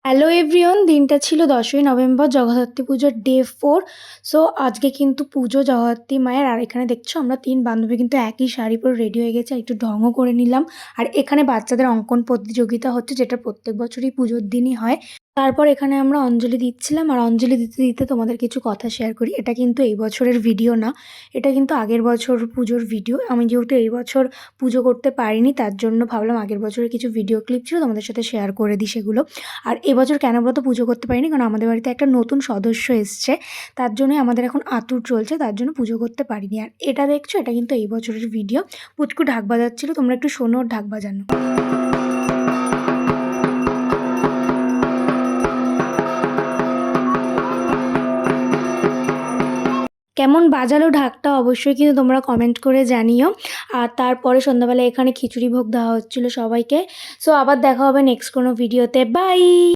Hello everyone, দিনটা ছিল 10ই November, Jagaddhatri পুজোর ডে 4। সো আজকে কিন্তু পুজো জগদ্ধাত্রী মায়ের। আর এখানে দেখছো আমরা 3 বান্ধবী কিন্তু একই শাড়ি পরে রেডি হয়ে গেছি, আর একটু ঢঙও করে নিলাম। আর এখানে বাচ্চাদের অঙ্কন প্রতিযোগিতা হচ্ছে, যেটা প্রত্যেক বছরই পুজোর দিনই হয়। তারপর এখানে আমরা অঞ্জলি দিচ্ছিলাম, আর অঞ্জলি দিতে দিতে তোমাদের কিছু কথা শেয়ার করি। এটা কিন্তু এই বছরের ভিডিও না, এটা কিন্তু আগের বছর পুজোর ভিডিও। আমি যেহেতু এই বছর পুজো করতে পারিনি, তার জন্য ভাবলাম আগের বছরের কিছু ভিডিও ক্লিপ ছিল তোমাদের সাথে শেয়ার করে দিই সেগুলো। আর এবছর কেন বলতো পুজো করতে পারিনি, কারণ আমাদের বাড়িতে একটা নতুন সদস্য এসছে, তার জন্যই আমাদের এখন আতুর চলছে, তার জন্য পুজো করতে পারিনি। আর এটা দেখছো, এটা কিন্তু এই বছরের ভিডিও। পুচকু ঢাক বাজাচ্ছিল, তোমরা একটু শোনো ওর ঢাক বাজানো। কেমন বাজালো ঢাকটা অবশ্যই কিন্তু তোমরা কমেন্ট করে জানিও। আর তারপরে সন্ধ্যাবেলা এখানে খিচুড়ি ভোগ দেওয়া হচ্ছিলো সবাইকে। সো আবার দেখা হবে নেক্সট কোনো ভিডিওতে। বাই।